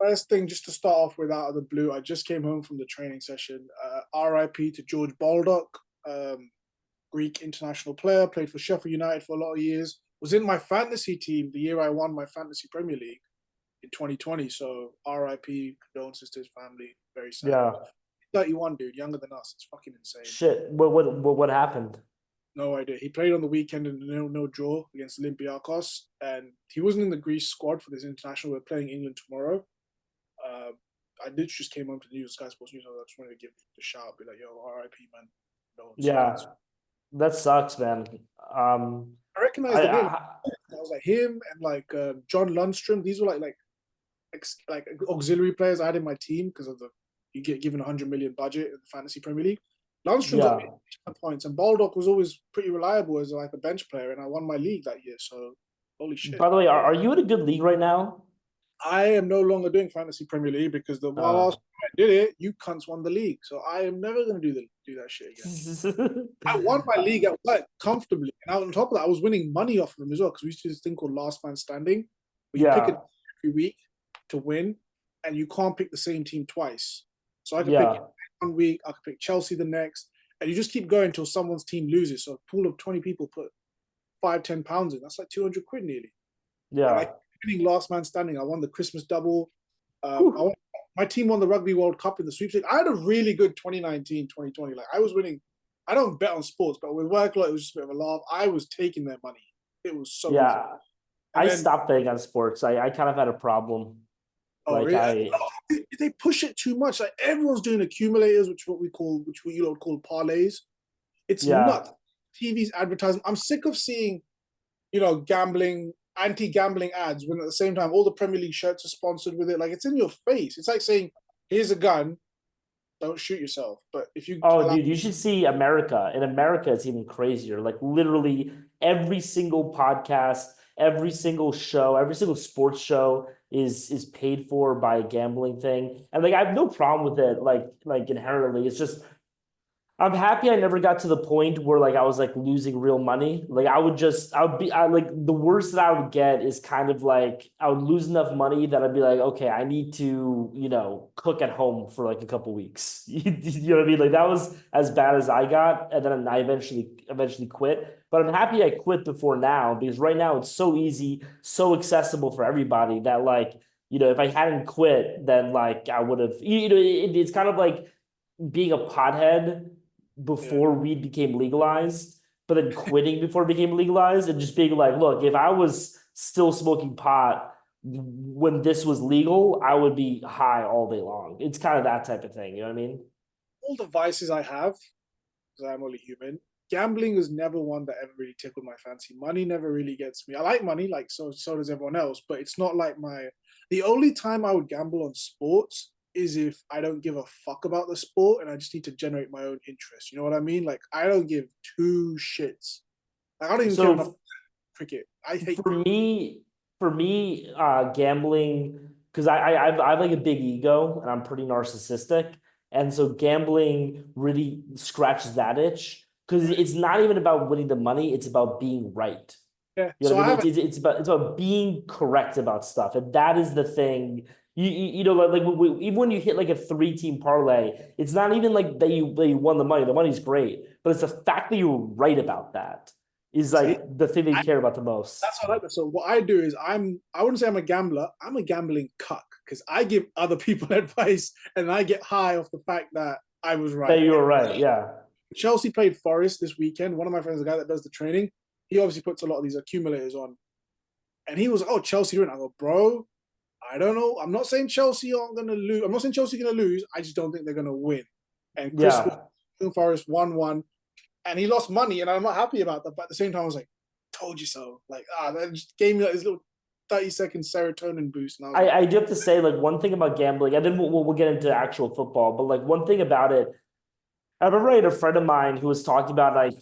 First thing, just to start off with out of the blue, I just came home from the training session. RIP to George Baldock, Greek international player, played for Sheffield United for a lot of years. Was in my fantasy team the year I won my fantasy Premier League in 2020. So RIP, condolences to his family. Very sad. Yeah. 31, dude, younger than us. It's fucking insane. Shit. What happened? No idea. He played on the weekend in a no draw against Olympiacos, and he wasn't in the Greece squad for this international. We're playing England tomorrow. Uh, I literally just came home to the news, Sky Sports News. I just wanted to give the shout, be like, "Yo, R.I.P. man." No, Yeah, that sucks, man. I recognized the name. I I was like him and like John Lundstrom. These were like auxiliary players I had in my team because of the you get given 100 million budget in the fantasy Premier League. Lundstrom got me yeah. points, and Baldock was always pretty reliable as like a bench player, and I won my league that year. So holy shit! By the way, are you in a good league right now? I am no longer doing fantasy Premier League because the last Uh, time I did it, you cunts won the league. So I am never going to do that shit again. I won my league at work comfortably, and on top of that, I was winning money off of them as well because we used to do this thing called last man standing, where you pick yeah, a every week to win, and you can't pick the same team twice. So I could pick yeah, 1 week, I could pick Chelsea the next, and you just keep going until someone's team loses. So a pool of 20 people put £5, £10 in. That's like 200 quid nearly. And I yeah. winning last man standing. I won the Christmas double. I Whew. won, my team won the Rugby World Cup in the sweepstakes. I had a really good 2019, 2020. Like I was winning. I don't bet on sports, but with work, like, it was just a bit of a laugh. I was taking their money. It was so easy. Yeah, And I then, stopped betting on sports. I kind of had a problem. oh, Like really? I, They push it too much. Like everyone's doing accumulators, which we you call parlays. It's yeah, nuts. TV's advertising. I'm sick of seeing, gambling, anti-gambling ads when at the same time all the Premier League shirts are sponsored with it. Like it's in your face. It's like saying, "Here's a gun, don't shoot yourself." But if you oh, allow, dude, you should see America. In America, it's even crazier. Like literally every single podcast, every single show, every single sports show is paid for by a gambling thing. And like I have no problem with it, like inherently. It's just I'm happy I never got to the point where like I was like losing real money. Like I would be I like the worst that I would get is kind of like I would lose enough money that I'd be like, okay, I need to, cook at home for like a couple weeks. You know what I mean? Like that was as bad as I got, and then I eventually quit. But I'm happy I quit before now because right now it's so easy, so accessible for everybody that like, if I hadn't quit, then like I would have, it's kind of like being a pothead yeah, before weed became legalized, but then quitting before it became legalized and just being like, look, if I was still smoking pot when this was legal, I would be high all day long. It's kind of that type of thing. You know what I mean? all the vices I have, because I'm only human. Gambling was never one that ever really tickled my fancy. Money never really gets me. I like money, like so does everyone else, but it's not like my. The only time I would gamble on sports is if I don't give a fuck about the sport and I just need to generate my own interest. You know what I mean? Like I don't give two shits. Like I don't even care enough So cricket. I hate for cricket. me, gambling, because I have like a big ego and I'm pretty narcissistic. And so gambling really scratches that itch because Right. it's not even about winning the money, it's about being right. Yeah. You know So what I I mean? have It's about being correct about stuff, and that is the thing. Like even when you hit like a three-team parlay, it's not even like that you won the money. The money's great, but it's the fact that you were right about that is see. like the thing they I, care about the most. that's what I like. So what I do is I wouldn't say I'm a gambler. I'm a gambling cuck because I give other people advice and I get high off the fact that I was That right. you were right, yeah, Chelsea played Forest this weekend. One of my friends, the guy that does the training, he obviously puts a lot of these accumulators on. And he was, oh, Chelsea win. I go, bro, I don't know. I'm not saying Chelsea aren't going to lose. I'm not saying Chelsea going to lose. I just don't think they're going to win. And Chris was yeah. Forest 1-1. And he lost money. And I'm not happy about that. But at the same time, I was like, told you so. Like, that just gave me like this little 30-second serotonin boost. And I was like, I do have to say like one thing about gambling, and then we'll get into actual football, but like one thing about it, I remember I had a friend of mine who was talking about like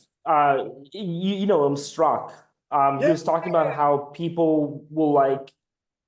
you know him Struck. He yeah, was talking about how people will like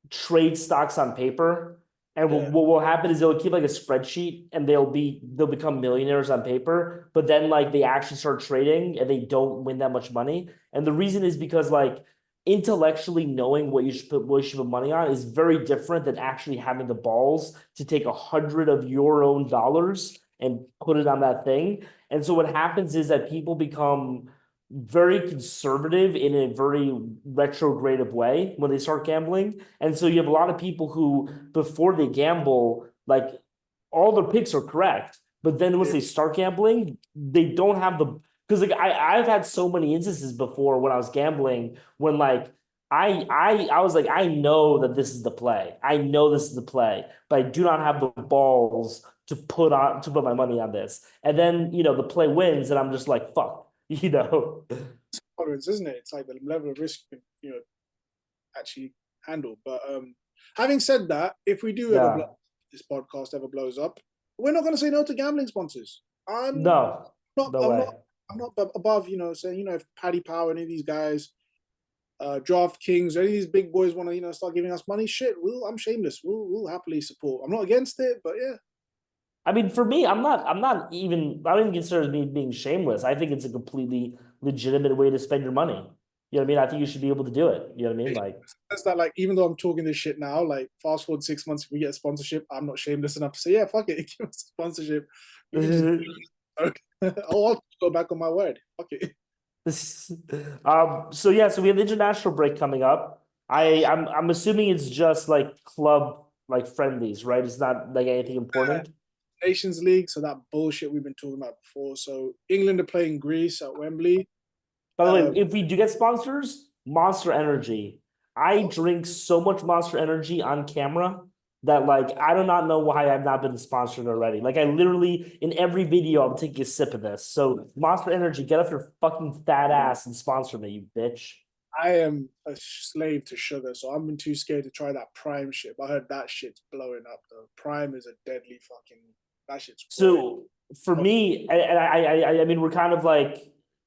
trade stocks on paper. And what, yeah, what will happen is they'll keep like a spreadsheet and they'll become millionaires on paper, but then like they actually start trading and they don't win that much money. And the reason is because like intellectually knowing what you should put money on is very different than actually having the balls to take 100 of your own dollars and put it on that thing. And so what happens is that people become very conservative in a very retrograde way when they start gambling. And so you have a lot of people who, before they gamble, like all their picks are correct. But then once they start gambling, they don't have the because like I've had so many instances before when I was gambling when like I was like, I know that this is the play. I know this is the play, but I do not have the balls to put my money on this. And then the play wins, and I'm just like, fuck, Tolerance, isn't it? It's like the level of risk you can, actually handle. But having said that, if we do ever this podcast ever blows up, we're not going to say no to gambling sponsors. No, not, no I'm way. not, I'm not above, saying, if Paddy Power, any of these guys, DraftKings, any of these big boys want to, start giving us money, shit, I'm shameless. We'll happily support. I'm not against it, but yeah. I mean, for me, I don't even consider me being shameless. I think it's a completely legitimate way to spend your money. You know what I mean? I think you should be able to do it. You know what I mean? Like, that's that, like, even though I'm talking this shit now, like, fast forward 6 months, if we get a sponsorship, I'm not shameless enough to say, yeah, fuck it, give us a sponsorship. We can just I'll go back on my word. Fuck it. So yeah, so we have the international break coming up. I'm assuming it's just like club like friendlies, right? It's not like anything important. Nations League, so that bullshit we've been talking about before. So England are playing Greece at Wembley. By the way, if we do get sponsors, Monster Energy. I drink so much Monster Energy on camera that like I do not know why I've not been sponsored already. Like I literally in every video I'm taking a sip of this. So Monster Energy, get off your fucking fat ass and sponsor me, you bitch. I am a slave to sugar, so I've been too scared to try that Prime shit. I heard that shit's blowing up though. Prime is a deadly fucking that shit's so for me, and I mean we're kind of like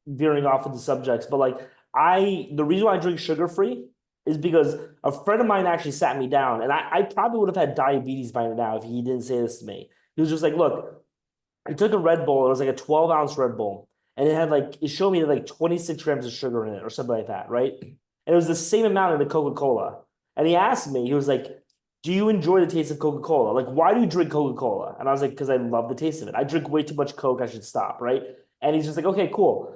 veering off of the subjects, but like the reason why I drink sugar free is because a friend of mine actually sat me down, and I probably would have had diabetes by now if he didn't say this to me. He was just like, look, I took a Red Bull, it was like a 12-ounce Red Bull, and it showed me like 26 grams of sugar in it or something like that, right? And it was the same amount in the Coca-Cola. And he asked me, he was like, do you enjoy the taste of Coca-Cola? Like, why do you drink Coca-Cola? And I was like, because I love the taste of it. I drink way too much Coke, I should stop, right? And he's just like, okay, cool.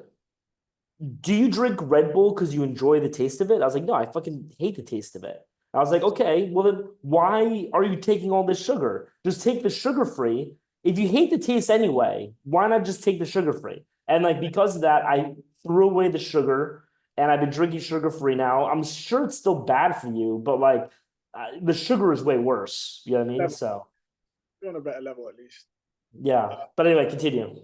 Do you drink Red Bull because you enjoy the taste of it? I was like, no, I fucking hate the taste of it. I was like, okay, well then why are you taking all this sugar? Just take the sugar free. If you hate the taste anyway, why not just take the sugar free? And like because of that, I threw away the sugar and I've been drinking sugar free now. I'm sure it's still bad for you, but like the sugar is way worse. You know what I mean? So you're on a better level at least. yeah. But anyway, continue.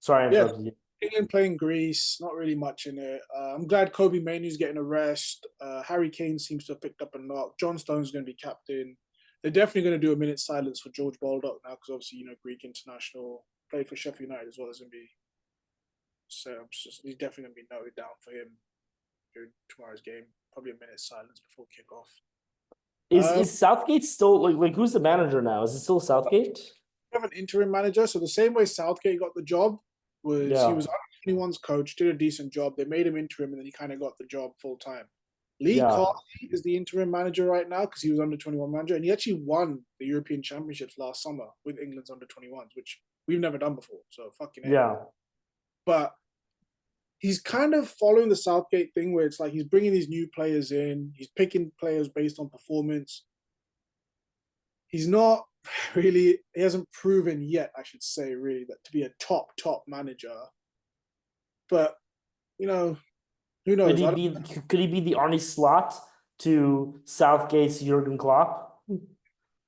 Sorry, I Yeah, interrupted you. England playing Greece, not really much in it. I'm glad Kobe Mainoo's getting a rest. Harry Kane seems to have picked up a knock. John Stone's going to be captain. They're definitely going to do a minute's silence for George Baldock now because obviously, Greek international, played for Sheffield United as well. There's going to be, so he's definitely going to be noted down for him during tomorrow's game. Probably a minute's silence before kickoff. Is Southgate still like who's the manager now? Is it still Southgate? We have an interim manager, so the same way Southgate got the job was he was under 21's coach, did a decent job. They made him interim, and then he kind of got the job full time. Lee Carsley is the interim manager right now because he was under 21 manager, and he actually won the European Championships last summer with England's under 21s, which we've never done before. So fucking But he's kind of following the Southgate thing where it's like he's bringing these new players in, he's picking players based on performance. He's not really, he hasn't proven yet, I should say, really, that to be a top manager. But, who knows? Could he be the Arnie Slot to Southgate's Jurgen Klopp?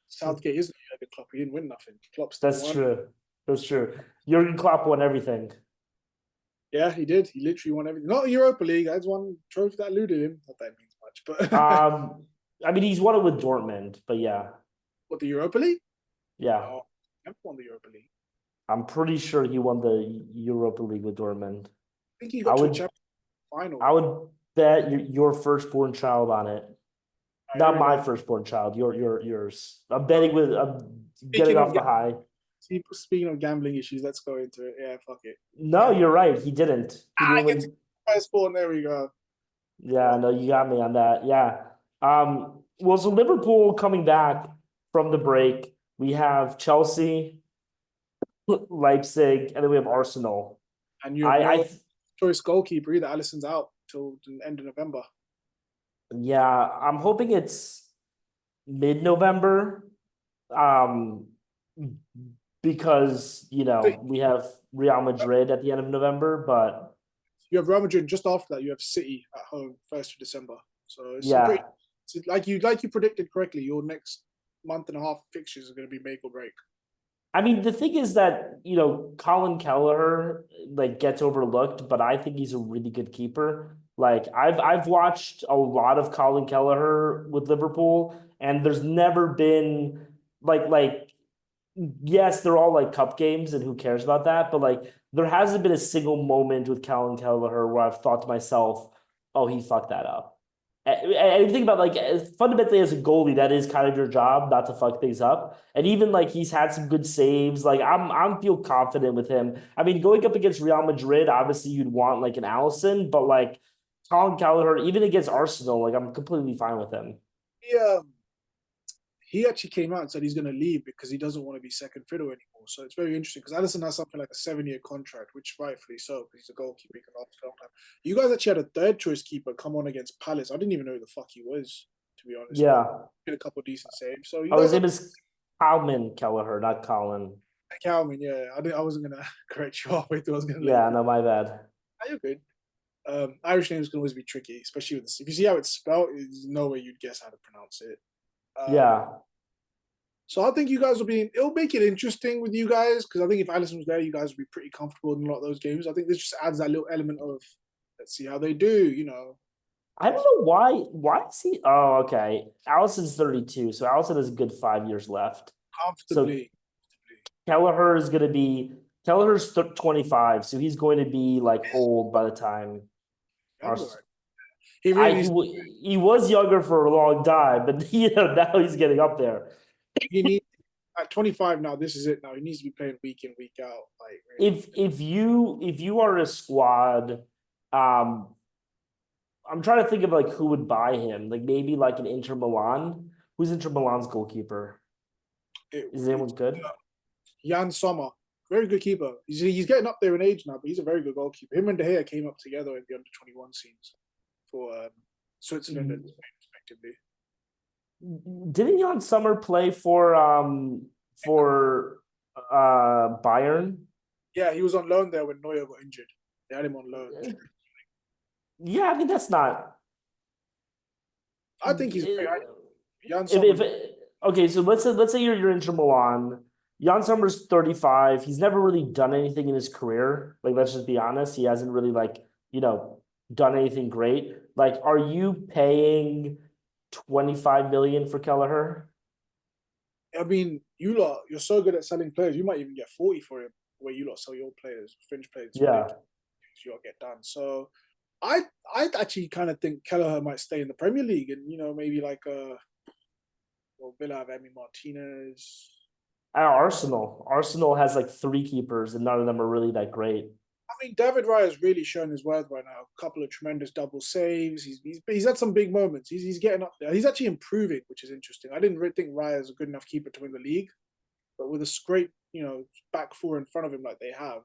Southgate isn't Jurgen Klopp. He didn't win nothing. Klopp still That's won. true. That's true. Jurgen Klopp won everything. Yeah, he did. He literally won everything. Not Europa League. That's one trophy that eluded him. Not that it means much, but I mean, he's won it with Dortmund, but yeah. What, the Europa League? Yeah. Oh, never won the Europa League. I'm pretty sure he won the Europa League with Dortmund. I think he got to a Champions final. I would bet your firstborn child on it. Not my firstborn child, yours. I'm betting I'm getting off the high. Speaking of gambling issues, let's go into it. Yeah, fuck it. No, you're right. He didn't. He didn't win. Firstborn, there we go. Yeah, no, you got me on that. Yeah. Well, so Liverpool coming back from the break, we have Chelsea, Leipzig, and then we have Arsenal. And you have I no choice goalkeeper either. Alisson's out till the end of November. yeah, I'm hoping it's mid-November. Um, because we have Real Madrid at the end of November, but You have Real Madrid just after that. You have City at home 1st of December. So it's some pretty yeah. like you predicted correctly. Your next month and a half fixtures are going to be make or break. I mean, the thing is that, Colin Kelleher like gets overlooked, but I think he's a really good keeper. Like I've watched a lot of Colin Kelleher with Liverpool, and there's never been like yes, they're all like cup games, and who cares about that? But like there hasn't been a single moment with Colin Kelleher where I've thought to myself, oh, he fucked that up. And you think about like fundamentally as a goalie, that is kind of your job, not to fuck things up. And even like he's had some good saves. Like I'm feel confident with him. I mean, going up against Real Madrid, obviously you'd want like an Allison, but like Colin Kelleher, even against Arsenal, like I'm completely fine with him. Yeah, he actually came out and said he's going to leave because he doesn't want to be second fiddle anymore. So it's very interesting because Allison has something like a 7-year contract, which rightfully so because he's a goalkeeper. He can last a long time. You guys actually had a third choice keeper come on against Palace. I didn't even know who the fuck he was, to be honest. But Yeah. did a couple of decent saves. So you Oh, his guys name have is Kalman Kelleher, not Colin. Calvin, yeah. I wasn't gonna correct you halfway through. I was gonna let you Yeah, go. no, my bad. Ah, you're good. Irish names can always be tricky, especially with this. If you see how it's spelled, there's no way you'd guess how to pronounce it. Yeah. So I think you guys will be. It'll make it interesting with you guys because I think if Allison was there, you guys would be pretty comfortable in a lot of those games. I think this just adds that little element of let's see how they do. I don't know why is he okay. Allison's 32, so Allison has a good 5 years left. So Comfortably. Kelleher is gonna be Kelleher's 25, so he's going to be like old by the time our Younger. He I really needs. he was younger for a long time, but now he's getting up there. He needs at 25 now. This is it now. He needs to be playing week in week out. Like really. If you are a squad, um, I'm trying to think of like who would buy him. Like maybe like an Inter Milan. Who's Inter Milan's goalkeeper? Is It's anyone good? Jan Sommer, very good keeper. He's getting up there in age now, but he's a very good goalkeeper. Him and De Gea came up together in the under 21 scenes for Switzerland and Spain, respectively. Didn't Jan Sommer play for Bayern? Yeah, he was on loan there when Neuer got injured. They had him on loan. Yeah, I mean that's not. I think he's very. Jan If Sommer. okay, so let's say you're Inter Milan. Jan Sommer's 35. He's never really done anything in his career. Like, let's just be honest. He hasn't really done anything great. Like, are you paying 25 million for Kelleher? I mean, you lot, you're so good at selling players. You might even get 40 for him. Where you lot sell your players, fringe players. It's Yeah. ridiculous. You lot get done. So I actually kind of think Kelleher might stay in the Premier League, and maybe like Villa have Emi Martinez. Arsenal has like three keepers, and none of them are really that great. I mean, David Raya has really shown his worth right now. A couple of tremendous double saves. He's had some big moments. He's getting up there. He's actually improving, which is interesting. I didn't really think Raya is a good enough keeper to win the league, but with a scrape, back four in front of him like they have,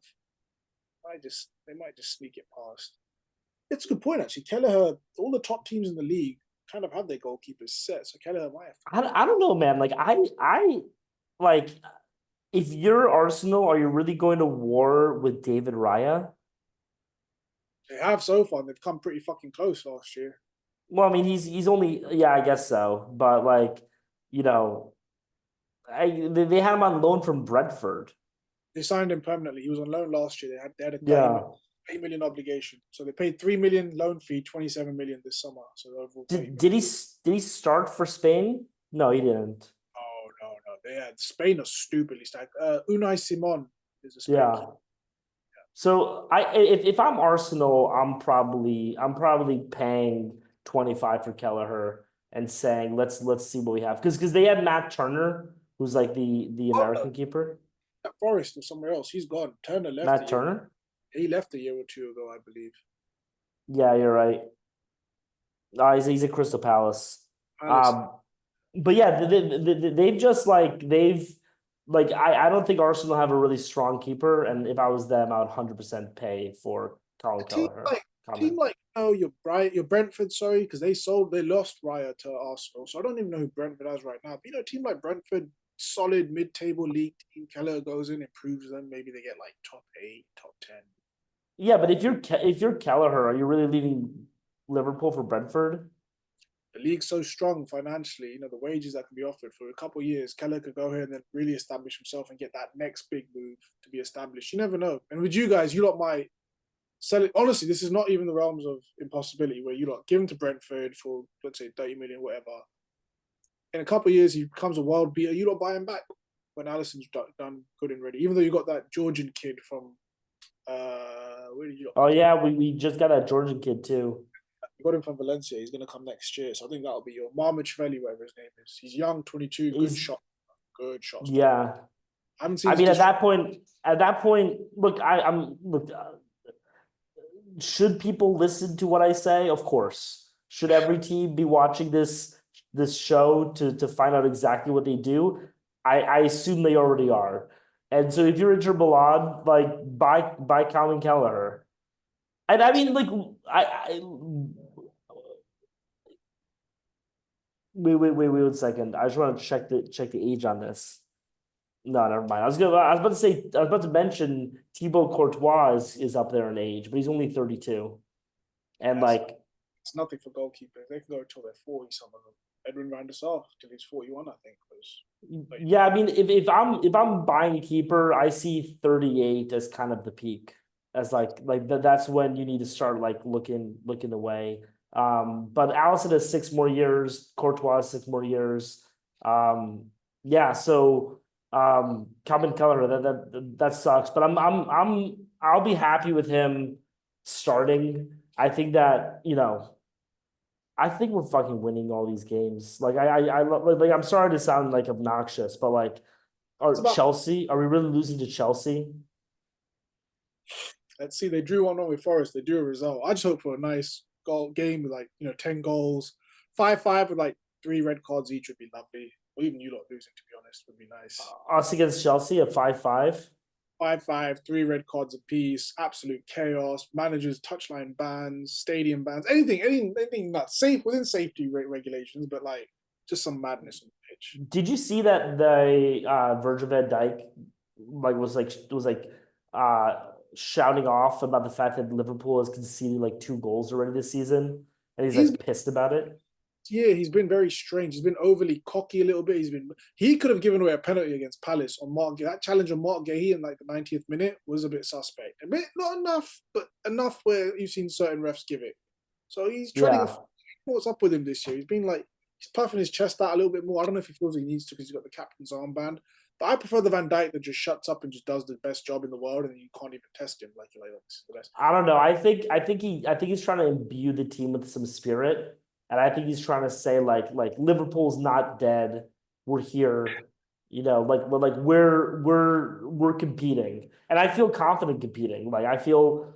they might just sneak it past. It's a good point actually. Kelleher, all the top teams in the league kind of have their goalkeepers set, so Kelleher might have to. I don't know, man. Like I like if you're Arsenal, are you really going to war with David Raya? They have so far. And they've come pretty fucking close last year. Well, I mean, he's only yeah, I guess so. But like, you know, they had him on loan from Brentford. They signed him permanently. He was on loan last year. They had a Yeah. 30 million obligation. So they paid 3 million loan fee, 27 million this summer. So overall 30 Did million. he start for Spain? No, he didn't. Oh no. They had Spain are stupidly stacked. Unai Simon is a Spain Yeah. keeper. So if I'm Arsenal, I'm probably paying 25 for Kelleher and saying let's see what we have because they had Matt Turner, who's like the Oh no, American keeper. at Forest or somewhere else. He's gone. Turner left a Matt year. Turner? He left a year or two ago, I believe. Yeah, you're right. He's at Crystal Palace. Palace. Um, but yeah, they've just I don't think Arsenal have a really strong keeper, and if I was them, I would 100% pay for A Colin team Kelleher. like team like your Brentford, sorry, because they lost Raya to Arsenal, so I don't even know who Brentford has right now. But a team like Brentford, solid mid-table league team. Keller goes in, improves them. Maybe they get like top 8, top 10. Yeah, but if you're Kelleher, are you really leaving Liverpool for Brentford? The league's so strong financially. The wages that can be offered for a couple of years. Keller could go here and then really establish himself and get that next big move to be established. You never know. And with you guys, you lot might sell it. Honestly, this is not even the realms of impossibility where you lot give him to Brentford for, let's say, 30 million, whatever. In a couple of years, he becomes a world beater. You lot buy him back when Alisson's done good and ready. Even though you got that Georgian kid from, where did you lot Oh pick him? yeah, we just got a Georgian kid too. You got him from Valencia. He's going to come next year. So I think that'll be your Marmachivelli, whatever his name is. He's young, 22, good He's shot. Good shot stopper. yeah. I haven't seen I his mean, district. at that point, look, I'm look. Should people listen to what I say? Of course. Should every team be watching this show to find out exactly what they do? I assume they already are. And so if you're Inter Milan, like buy Colin Kelleher. And I mean, like I wait 1 second. I just want to check the age on this. No, never mind. I was about to say I was about to mention Thibaut Courtois is up there in age, but he's only 32. And That's like it's nothing for goalkeepers. They can go until they're 40, some of them. Edwin van der Sar, till he's 41, I think. yeah, I mean if I'm buying a keeper, I see 38 as kind of the peak. As that's when you need to start like looking away. But Allison has 6 more years, Courtois has 6 more years. Yeah, so Calvin Keller, that sucks. But I'll be happy with him starting. I think that, I think we're fucking winning all these games. I'm sorry to sound like obnoxious, but like, It's about, Are we really losing to Chelsea? let's see, they drew 1-1 with Forest. They drew a result. I just hope for a nice goal game with 10 goals. 5-5 with like 3 red cards each would be lovely. Or even you lot losing, to be honest, would be nice. Us against Chelsea at 5-5. 5-5, 3 red cards apiece, absolute chaos, managers, touchline bans, stadium bans, anything nuts, safe within safety regulations, but like just some madness on the pitch. Did you see that the Virgil van Dijk uh shouting off about the fact that Liverpool has conceded like 2 goals already this season, and he's He's like pissed about it? he's been very strange. He's been overly cocky a little bit. He could have given away a penalty against Palace on Mark. That challenge on Mark Gahey in like the 90th minute was a bit suspect. A bit not enough, but enough where you've seen certain refs give it. So he's treading. Yeah. What's up with him this year? He's puffing his chest out a little bit more. I don't know if he feels he needs to because he's got the captain's armband. But I prefer the Van Dijk that just shuts up and just does the best job in the world, and you can't even test him. Like you're like, oh, this is the best. I don't know. I think he's trying to imbue the team with some spirit, and I think he's trying to say like Liverpool's not dead. We're here. We're competing, and I feel confident competing. I feel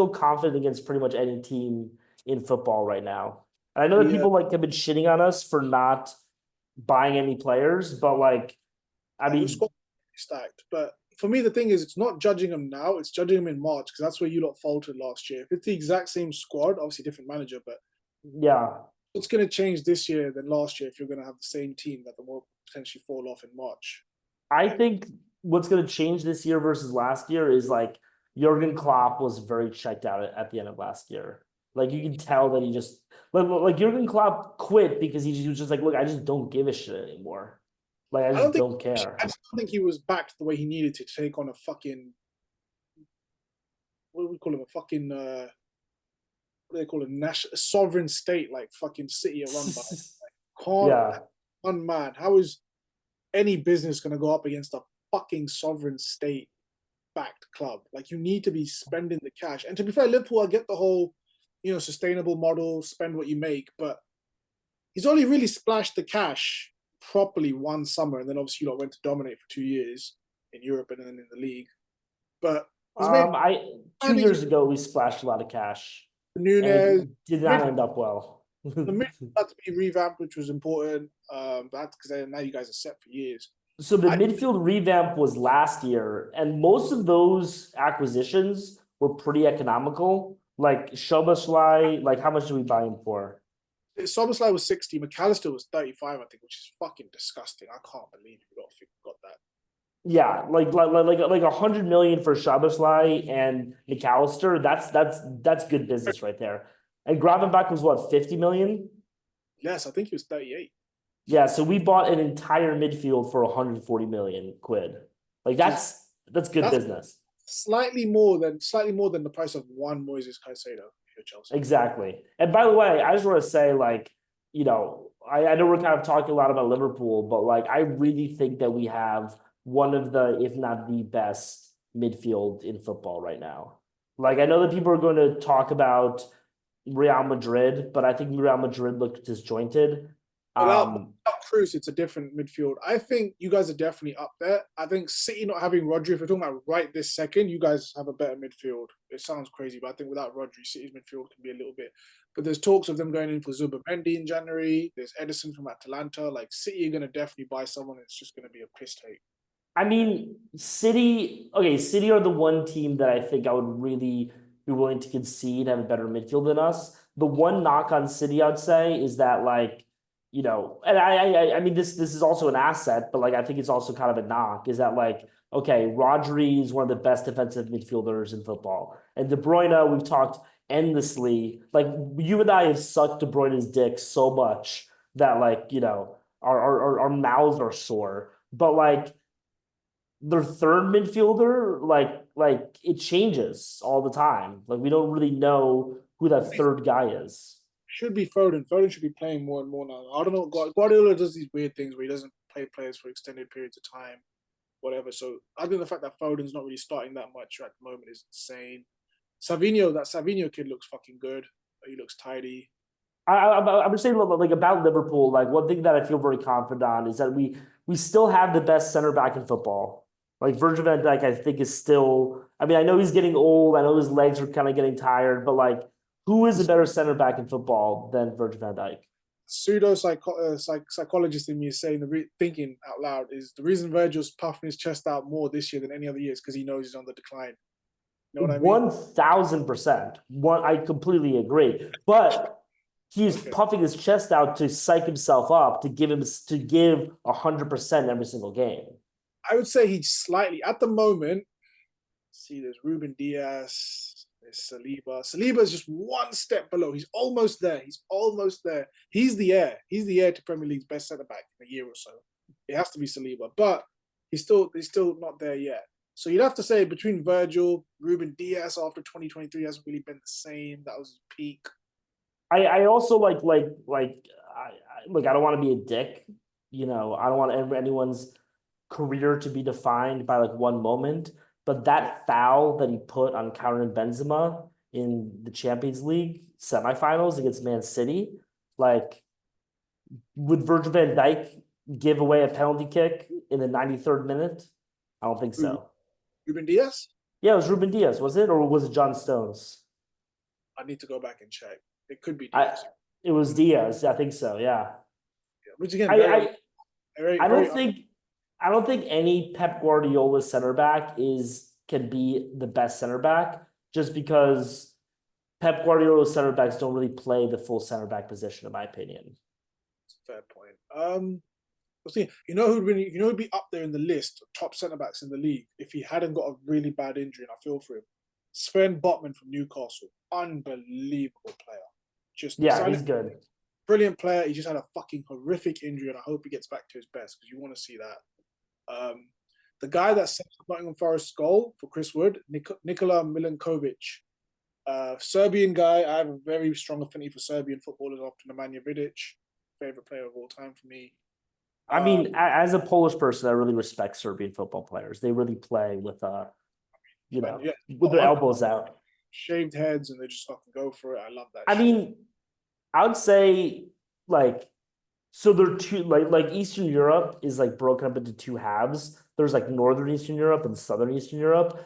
confident against pretty much any team in football right now. And I know that Yeah, people like have been shitting on us for not buying any players, but like, I your mean, squad is stacked. But for me, the thing is, it's not judging them now; it's judging them in March because that's where you lot faltered last year. If it's the exact same squad, obviously different manager, but yeah. what's going to change this year than last year if you're going to have the same team that will potentially fall off in March? I Like, think what's going to change this year versus last year is like Jurgen Klopp was very checked out at the end of last year. Like you can tell that he just like Jurgen Klopp quit because he was just like, look, I just don't give a shit anymore. Like I I don't just think don't care. I just don't think he was backed the way he needed to take on a fucking what do we call him? A fucking what do they call it? National sovereign state like fucking city are run by. Can't Yeah. one man. How is any business going to go up against a fucking sovereign state backed club? Like you need to be spending the cash. And to be fair, Liverpool, I get the whole sustainable model, spend what you make, but he's only really splashed the cash properly one summer, and then obviously went to dominate for 2 years in Europe and then in the league. But he's made I 2 years ago we splashed a lot of cash. and Nunes. it did not Mid, end up well. the midfield had to be revamped, which was important. That's because now you guys are set for years. So the I midfield revamp was last year, and most of those acquisitions were pretty economical. Like Szoboszlai, like how much did we buy him for? Soboslai was 60, McAllister was 35, I think, which is fucking disgusting. I can't believe got that. Yeah, like 100 million for Szoboszlai and McAllister. That's good business right there. And Gravenbach was what, 50 million? Yes, I think he was 38. Yeah, so we bought an entire midfield for 140 million quid. Like Which is that's good that's business. slightly more than the price of one Moises Caicedo for Chelsea. Exactly. And by the way, I just want to say, like, I know we're kind of talking a lot about Liverpool, but like I really think that we have one of the, if not the best midfield in football right now. Like I know that people are going to talk about Real Madrid, but I think Real Madrid looked disjointed. Without Um, Cruz, it's a different midfield. I think you guys are definitely up there. I think City not having Rodri, if we're talking about right this second, you guys have a better midfield. It sounds crazy, but I think without Rodri, City's midfield can be a little bit. But there's talks of them going in for Zubimendi in January. There's Edison from Atalanta. Like City are going to definitely buy someone. It's just going to be a piss take. I mean, City are the one team that I think I would really be willing to concede have a better midfield than us. The one knock on City, I'd say, is that like, and I mean this is also an asset, but like I think it's also kind of a knock, is that like, okay, Rodri is one of the best defensive midfielders in football. And De Bruyne, we've talked endlessly. Like you and I have sucked De Bruyne's dick so much that like, our mouths are sore. But like their third midfielder, like it changes all the time. Like we don't really know who that third guy is. Should be Foden. Foden should be playing more and more now. I don't know. Guardiola does these weird things where he doesn't play players for extended periods of time, whatever. So I think the fact that Foden's not really starting that much at the moment is insane. That Savinho kid looks fucking good. He looks tidy. I would say like about Liverpool, like one thing that I feel very confident on is that we still have the best center back in football. Like Virgil van Dijk, I think is still. I mean, I know he's getting old. I know his legs are kind of getting tired, but like, who is a better center back in football than Virgil van Dijk? Psychologist in me is saying thinking out loud is the reason Virgil's puffing his chest out more this year than any other year is because he knows he's on the decline. You know what I mean? 1000%. I completely agree. But he's puffing his chest out to psych himself up to give 100% every single game. I would say he's slightly at the moment. See, there's Ruben Diaz, there's Saliba. Saliba is just one step below. He's almost there. He's the heir. He's the heir to Premier League's best centre back in a year or so. It has to be Saliba, but he's still not there yet. So you'd have to say between Virgil, Ruben Diaz after 2023 hasn't really been the same. That was his peak. I also like I don't want to be a dick. I don't want anyone's career to be defined by like one moment. But that foul that he put on Karim Benzema in the Champions League semifinals against Man City, like, would Virgil van Dijk give away a penalty kick in the 93rd minute? I don't think so. Ruben Diaz? Yeah, it was Ruben Diaz, was it? Or was it John Stones? I need to go back and check. It could be Diaz. It was Diaz. I think so, yeah. Which again, I don't think any Pep Guardiola center back can be the best center back just because Pep Guardiola center backs don't really play the full center back position, in my opinion. Fair point. Who'd be up there in the list of top centre backs in the league if he hadn't got a really bad injury, and I feel for him. Sven Botman from Newcastle, unbelievable player. He's good. Brilliant player. He just had a fucking horrific injury, and I hope he gets back to his best because you want to see that. The guy that set Nottingham Forest's goal for Chris Wood, Nikola Milinkovic, Serbian guy. I have a very strong affinity for Serbian footballers after Nemanja Vidic, favorite player of all time for me. I mean, as a Polish person, I really respect Serbian football players. They really play with with their elbows out. Shaved heads, and they just fucking go for it. I love that. I mean, I would say so they're two like Eastern Europe is like broken up into two halves. There's like Northern Eastern Europe and Southern Eastern Europe.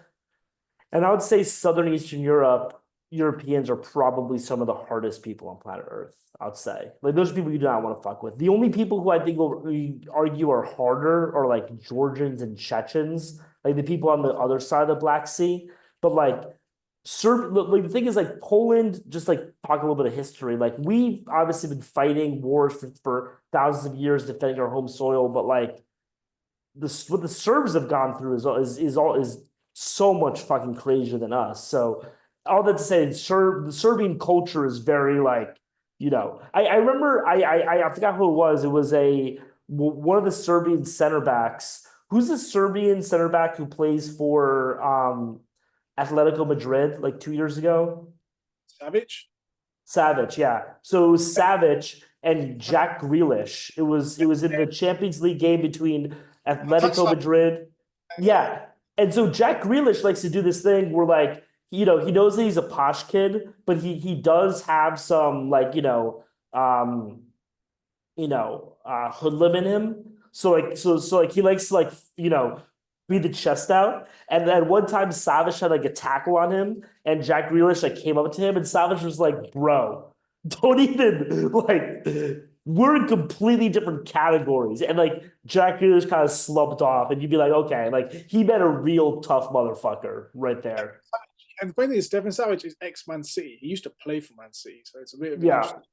And I would say Southern Eastern Europe, Europeans are probably some of the hardest people on planet Earth, I'd say. Like those are people you do not want to fuck with. The only people who I think will argue are harder are like Georgians and Chechens, like the people on the other side of the Black Sea. But like like the thing is like Poland, just like talk a little bit of history. Like we've obviously been fighting wars for thousands of years defending our home soil, but like what the Serbs have gone through is so much fucking crazier than us. So all that to say, the Serbian culture is very like, I remember I forgot who it was. It was one of the Serbian center backs. Who's the Serbian center back who plays for Atletico Madrid like 2 years ago? Savage. Savage, yeah. So it was Savage and Jack Grealish. It was in the Champions League game between Atletico Madrid. Yeah. And so Jack Grealish likes to do this thing where like, he knows that he's a posh kid, but he does have some like, hoodlum in him. So he likes to like, breathe the chest out. And then one time Savage had like a tackle on him, and Jack Grealish like came up to him, and Savage was like, "Bro, don't even like." We're in completely different categories, and like Jack Grealish kind of slumped off, and you'd be like, "Okay, like he met a real tough motherfucker right there." And the funny thing is, Stefan Savage is ex-Man City. He used to play for Man City, so it's a bit of an Yeah, interesting.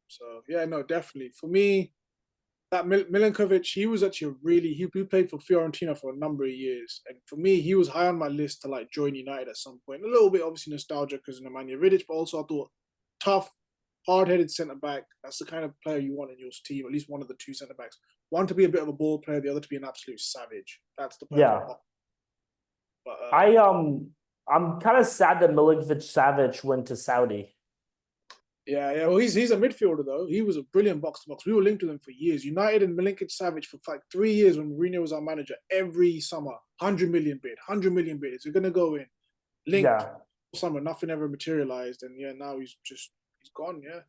So yeah, no, definitely for me, that Milinkovic, he played for Fiorentina for a number of years, and for me, he was high on my list to like join United at some point. A little bit obviously nostalgia because of Nemanja Vidic, but also I thought tough, hard-headed centre back. That's the kind of player you want in your team. At least one of the two centre backs. One to be a bit of a ball player, the other to be an absolute savage. That's the perfect. yeah. But I'm kind of sad that Milinkovic Savic went to Saudi. yeah. Well, he's a midfielder though. He was a brilliant box to box. We were linked with him for years. United and Milinkovic Savic for like 3 years when Mourinho was our manager. Every summer, 100 million bid, 100 million bids. We're gonna go in. Linked Yeah. summer, nothing ever materialized, and yeah, now he's gone. Yeah.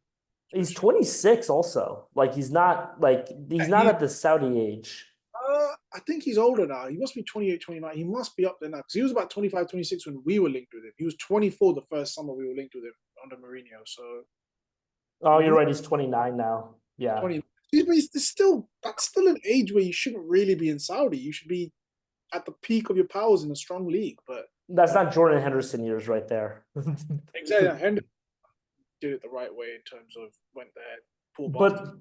He's 26 also. Like he's not at the Saudi age. I think he's older now. He must be 28, 29. He must be up there now because he was about 25, 26 when we were linked with him. He was 24 the first summer we were linked with him under Mourinho. So Oh, you're right. He's 29 now. Yeah. 20. But that's still an age where you shouldn't really be in Saudi. You should be at the peak of your powers in a strong league. But That's not Jordan Henderson years right there. exactly, Henderson did it the right way in terms of went there. But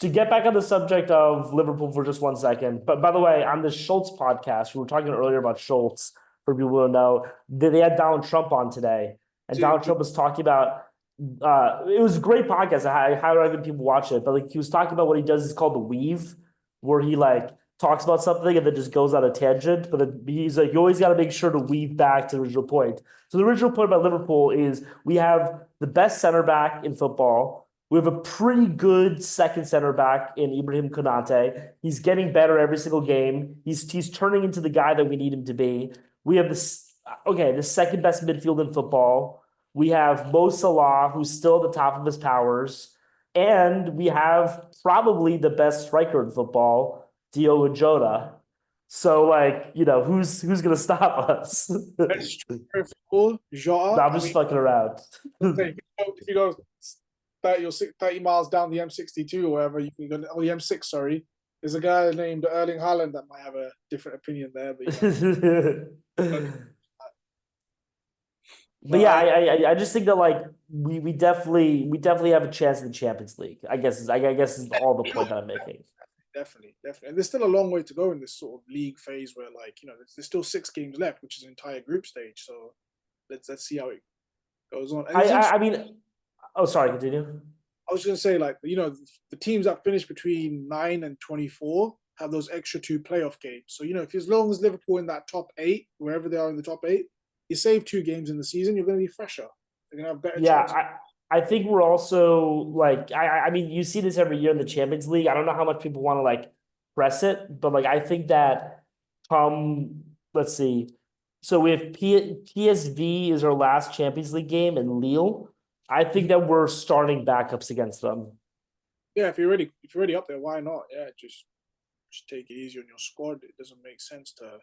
to get back on the subject of Liverpool for just 1 second, but by the way, on the Schultz podcast, we were talking earlier about Schultz. For people who know, they had Donald Trump on today, and Donald Trump was talking about. It was a great podcast. I highly recommend people watch it. But like he was talking about what he does is called the weave, where he like talks about something and then just goes on a tangent. But he's like, you always got to make sure to weave back to the original point. So the original point about Liverpool is we have the best center back in football. We have a pretty good second center back in Ibrahim Konate. He's getting better every single game. He's turning into the guy that we need him to be. We have the second best midfield in football. We have Mo Salah, who's still at the top of his powers. And we have probably the best striker in football, Diogo Jota. So, like, who's going to stop us? Jota. I'm just fucking around. If you go 30 miles down the M62 or wherever, you can go the M6, sorry. There's a guy named Erling Haaland that might have a different opinion there. But yeah, I just think that like we definitely have a chance in the Champions League. I guess is all the point that I'm making. Definitely. And there's still a long way to go in this sort of league phase where like, there's still 6 games left, which is an entire group stage. So let's see how it goes on. I mean, oh, sorry, continue. I was going to say, like, the teams that finish between 9 and 24 have those extra 2 playoff games. So, if as long as Liverpool in that top 8, wherever they are in the top 8, you save 2 games in the season, you're going to be fresher. You're going to have better chances. I think we're also like, I mean, you see this every year in the Champions League. I don't know how much people want to like press it, but like, I think that let's see. So we have PSV is our last Champions League game and Lille. I think that we're starting backups against them. Yeah, if you're already up there, why not? Yeah, just take it easy on your squad. It doesn't make sense to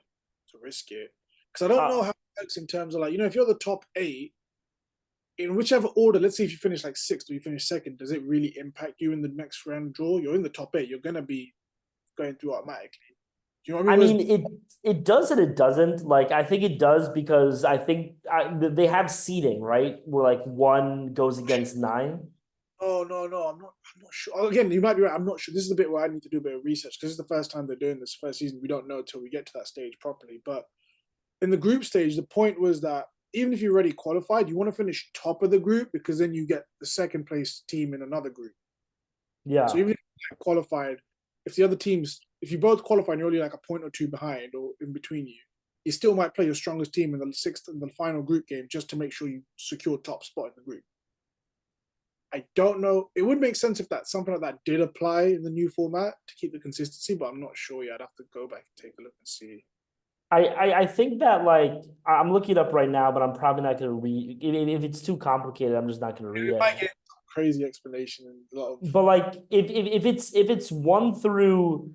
risk it because I don't know how it works in terms of like if you're the top 8, in whichever order, let's say if you finish like sixth or you finish second, does it really impact you in the next round draw? You're in the top eight, you're gonna be going through automatically. Do you know what I I mean? mean, it does and it doesn't. Like, I think it does because I think they have seeding, right? Where like one goes against nine. Oh no, I'm not sure. Again, you might be right. I'm not sure. This is the bit where I need to do a bit of research because this is the first time they're doing this first season. We don't know until we get to that stage properly. But in the group stage, the point was that even if you're already qualified, you want to finish top of the group because then you get the second place team in another group. So Yeah. even if you're qualified, if the other teams, if you both qualify and you're only like a point or two behind or in between you, you still might play your strongest team in the sixth and the final group game just to make sure you secure top spot in the group. I don't know. It would make sense if that something like that did apply in the new format to keep the consistency, but I'm not sure yet. I'd have to go back and take a look and see. I think that like I'm looking it up right now, but I'm probably not going to read. If it's too complicated, I'm just not going to read It it. might get crazy explanation and a lot of. But like if it's one through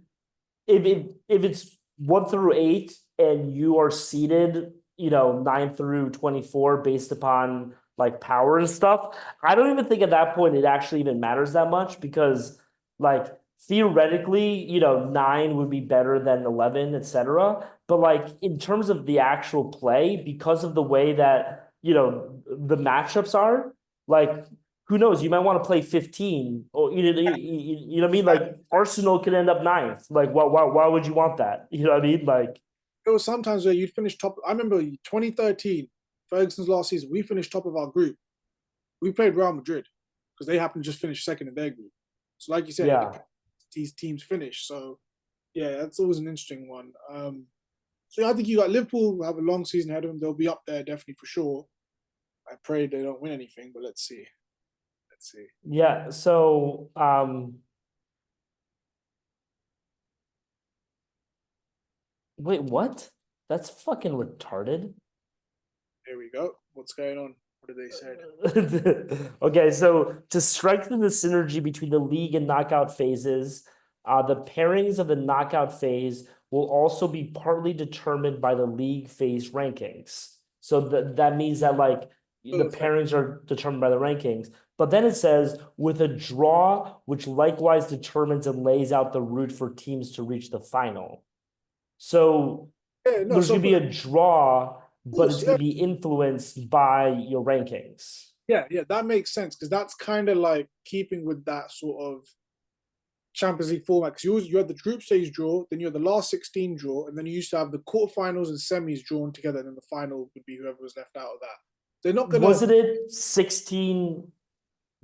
if it's 1 through 8 and you are seeded, 9 through 24 based upon like power and stuff, I don't even think at that point it actually even matters that much because like theoretically, 9 would be better than 11, etc. But like in terms of the actual play, because of the way that the matchups are, like who knows? You might want to play 15, or you know what I mean? Like Arsenal could end up ninth. Like, why would you want that? You know what I mean? Like, There was sometimes where you'd finish top. I remember 2013, Ferguson's last season, we finished top of our group. We played Real Madrid because they happened to just finish second in their group. So, like you said, it yeah, depends these teams finish. So, yeah, that's always an interesting one. So, yeah, I think you got Liverpool will have a long season ahead of them. They'll be up there definitely for sure. I pray they don't win anything, but let's see. Let's see. yeah. So, wait, what? That's fucking retarded. Here we go. What's going on? What did they say? Okay, so to strengthen the synergy between the league and knockout phases, the pairings of the knockout phase will also be partly determined by the league phase rankings. So that means that like the pairings are determined by the rankings. But then it says with a draw, which likewise determines and lays out the route for teams to reach the final. So Yeah, no, there's so gonna be a draw, but course, it's yeah, gonna be influenced by your rankings. yeah, that makes sense because that's kind of like keeping with that sort of Champions League format. Because you had the group stage draw, then you had the last 16 draw, and then you used to have the quarterfinals and semis drawn together, and then the final would be whoever was left out of that. They're not gonna Wasn't it 16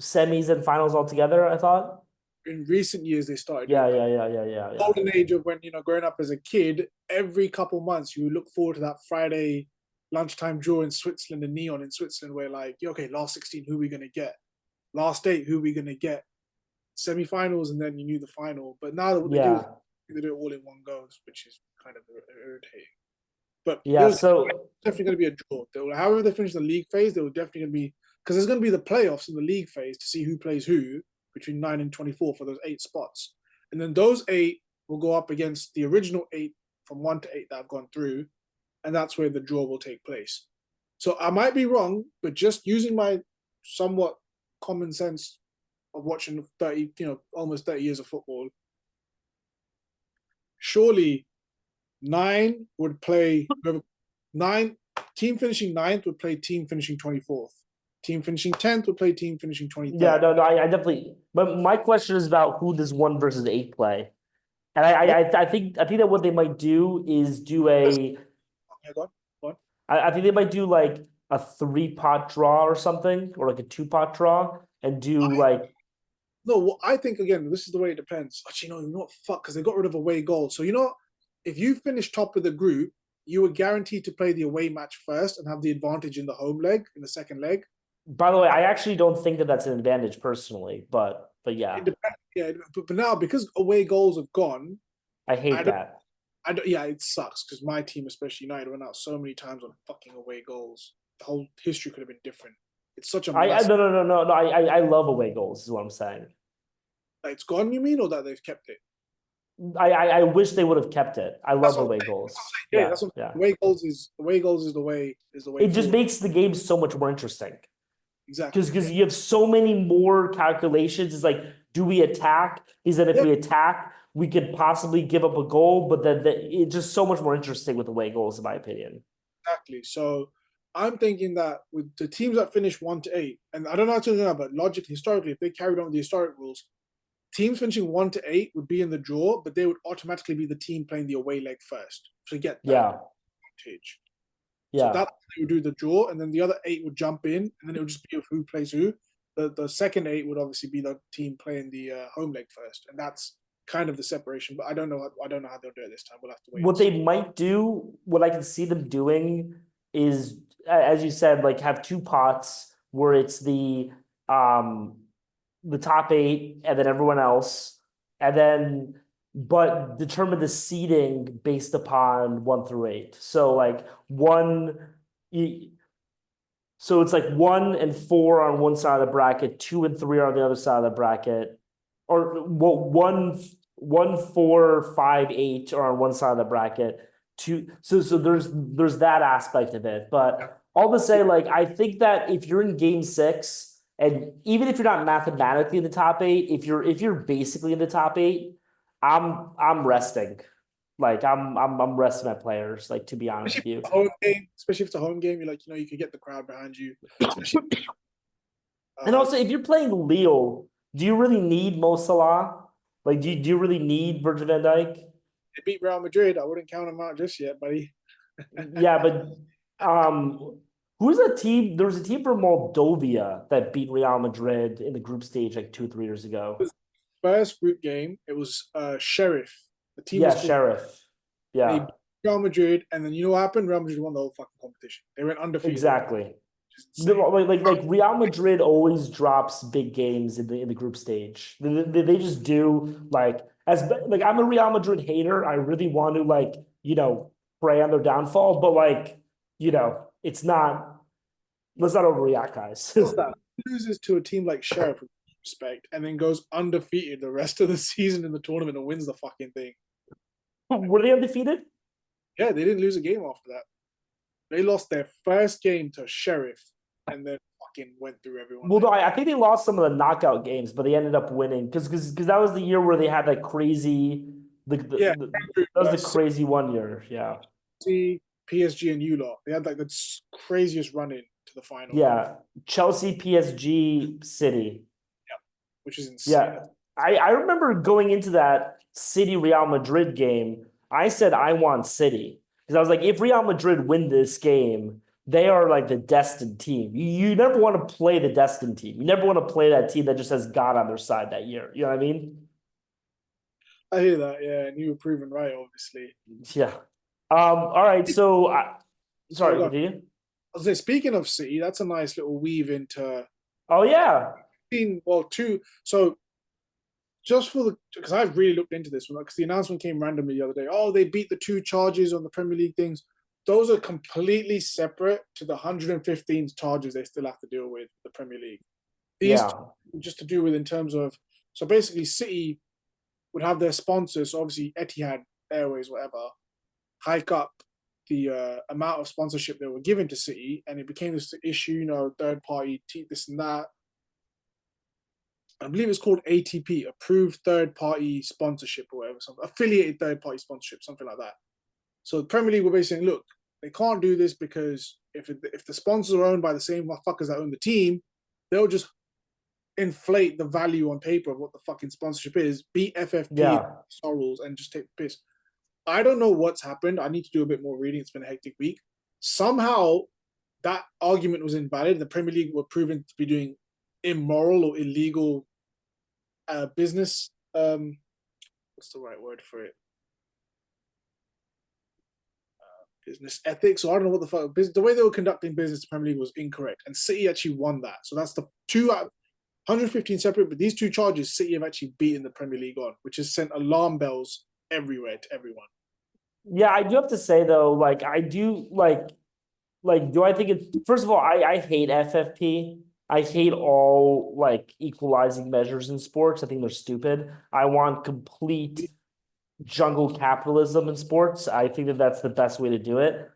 semis and finals altogether, I thought? in recent years they started Yeah, doing that. yeah, yeah, yeah, yeah, yeah. Golden age of when growing up as a kid, every couple months you look forward to that Friday lunchtime draw in Switzerland and Neon in Switzerland, where like, okay, last 16, who are we gonna get? Last 8, who are we gonna get? Semi-finals, and then you knew the final. But now what they do is Yeah. they do it all in one go, which is kind of irritating. But there Yeah. was So definitely going to be a draw. However they finish the league phase, there will definitely going to be because there's going to be the playoffs in the league phase to see who plays who between 9 and 24 for those 8 spots, and then those 8 will go up against the original 8 from 1 to 8 that have gone through, and that's where the draw will take place. So I might be wrong, but just using my somewhat common sense of watching 30, almost 30 years of football, surely 9 would play nine team finishing ninth would play team finishing 24th. Team finishing 10th would play team finishing yeah, 23rd. no, no, I definitely. But my question is about who does 1 versus 8 play, and I think that what they might do is do a. Yeah, go on, go on. I think they might do like a 3-pot draw or something, or like a 2-pot draw, and do like. No, well, I think again, this is the way it depends. Actually, no, you know what? Fuck, because they got rid of away goals. So if you finish top of the group, you were guaranteed to play the away match first and have the advantage in the home leg, in the second leg. By the way, I actually don't think that that's an advantage personally, but yeah, It depends. Yeah, but now because away goals have gone, I I hate don't. that. I don't. Yeah, it sucks because my team, especially United, went out so many times on fucking away goals. The whole history could have been different. It's such a I massive. no no no no no. I love away goals. Is what I'm saying. That it's gone, you mean, or that they've kept it? I wish they would have kept it. I That's love what I'm away saying. goals. Yeah, Yeah, that's what yeah. the way goals is the way It just forward. makes the game so much more interesting. exactly. Because you have so many more calculations. It's like, do we attack? Is that if Yeah, we attack, we could possibly give up a goal, but then it's just so much more interesting with away goals, in my opinion. exactly. So I'm thinking that with the teams that finish 1 to 8, and I don't know how to do that, but logically, historically, if they carried on with the historic rules, teams finishing 1 to 8 would be in the draw, but they would automatically be the team playing the away leg first to get that Yeah, advantage. So yeah. that's how they would do the draw, and then the other 8 would jump in, and then it would just be who plays who. The second 8 would obviously be the team playing the home leg first, and that's kind of the separation. But I don't know how they'll do it this time. We'll have to wait and What see. they might do, what I can see them doing is, as you said, like have two pots where it's um the top eight and then everyone else, and then but determine the seeding based upon 1 through 8. So like one, so it's like 1 and 4 on one side of the bracket, 2 and 3 are on the other side of the bracket, or well, 1, 1, 4, 5, 8 are on one side of the bracket. So there's that aspect of it. But all to say, like I think that if you're in game 6, and even if you're not mathematically in the top 8, if you're basically in the top 8, I'm resting. Like I'm resting my players. Like to be honest Especially with you. if it's a home game, especially if it's a home game, you're like, you could get the crowd behind you. Especially, And uh, also, if you're playing Lille, do you really need Mo Salah? Like, do you really need Virgil van Dijk? they beat Real Madrid. I wouldn't count them out just yet, buddy. Yeah, but who's a team? There was a team from Moldova that beat Real Madrid in the group stage like 2, 3 years ago. First group game, it was Sheriff. The team Yeah, was called. Sheriff. They Yeah, beat Real Madrid, and then you know what happened? Real Madrid won the whole fucking competition. They went undefeated, which exactly. is insane. Like Real Madrid always drops big games in the group stage. They just do like I'm a Real Madrid hater. I really want to pray on their downfall, but it's not. Let's not overreact, guys. What's that? Loses to a team like Sheriff, with respect, and then goes undefeated the rest of the season in the tournament and wins the fucking thing. Were they undefeated? Yeah, they didn't lose a game after that. They lost their first game to Sheriff, and then fucking went through everyone. Well, no, I think they lost some of the knockout games, but they ended up winning because that was the year where they had that crazy Yeah, that was the crazy one year. Yeah. City, PSG, and you lot. They had like the craziest run in to the final. Yeah. Chelsea, PSG, City. Yeah, which is insane. Yeah. I remember going into that City Real Madrid game, I said I want City. Because I was like, if Real Madrid win this game, they are like the destined team. You never want to play the destined team. You never want to play that team that just has God on their side that year. You know what I mean? I hear that, yeah, and you were proven right, obviously. Yeah. All right. So sorry, Hold on. continue. I was say, speaking of City, that's a nice little weave into Oh yeah. two. So just for the because I've really looked into this one because the announcement came randomly the other day. Oh, they beat the 2 charges on the Premier League things. Those are completely separate to the 115 charges they still have to deal with the Premier League. These Yeah. just to do with in terms of so basically City would have their sponsors, so obviously Etihad Airways, whatever, hike up the amount of sponsorship they were giving to City, and it became this issue, third party, this and that. I believe it's called ATP, approved third party sponsorship or whatever, something affiliated third party sponsorship, something like that. So the Premier League were basically saying, look, they can't do this because if the sponsors are owned by the same motherfuckers that own the team, they'll just inflate the value on paper of what the fucking sponsorship is, beat FFP Yeah. Star rules, and just take the piss. I don't know what's happened. I need to do a bit more reading. It's been a hectic week. Somehow that argument was invalid. The Premier League were proven to be doing immoral or illegal business. What's the right word for it? Business ethics. So I don't know what the fuck. The way they were conducting business, the Premier League was incorrect, and City actually won that. So that's the 115 separate, but these 2 charges City have actually beaten the Premier League on, which has sent alarm bells everywhere to everyone. Yeah, I do have to say though, like I do do I think it's first of all, I hate FFP. I hate all equalizing measures in sports. I think they're stupid. I want complete jungle capitalism in sports. I think that that's the best way to do it.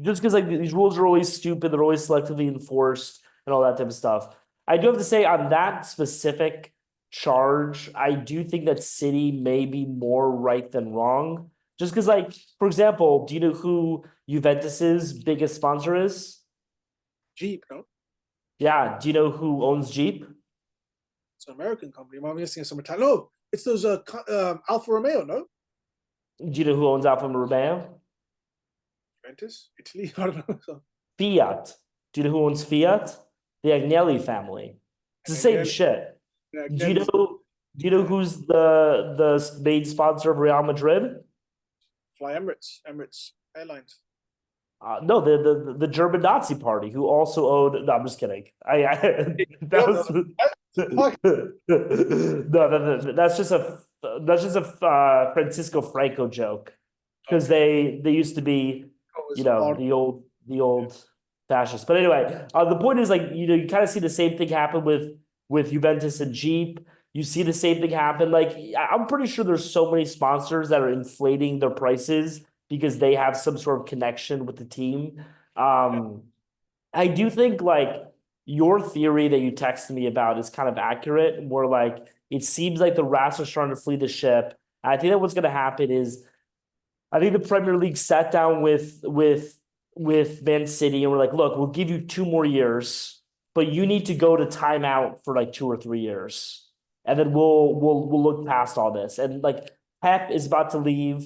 Just because these rules are always stupid, they're always selectively enforced. and all that type of stuff. I do have to say on that specific charge, I do think that City may be more right than wrong. Just because, like, for example, do you know who Juventus's biggest sponsor is? Jeep, no? Yeah, do you know who owns Jeep? It's an American company. I'm guessing some Italian. No, it's those Alfa Romeo, no? Do you know who owns Alfa Romeo? Juventus, Italy. I don't know. So, Fiat. Do you know who owns Fiat? The Agnelli family. It's the same shit. Do you know? Do you know who's the main sponsor of Real Madrid? Fly Emirates Airlines. No, the German Nazi Party, who also owned. No, I'm just kidding. That was no, that's just a Francisco Franco joke because they used to be, the old fascists. But anyway, the point is, like, you kind of see the same thing happen with Juventus and Jeep. You see the same thing happen. Like, I'm pretty sure there's so many sponsors that are inflating their prices because they have some sort of connection with the team. I do think, like, your theory that you texted me about is kind of accurate, where, like, it seems like the rats are starting to flee the ship. I think that what's going to happen is I think the Premier League sat down with Man City and we're like, look, we'll give you 2 more years, but you need to go to timeout for like 2 or 3 years, and then we'll look past all this. And, like, Pep is about to leave,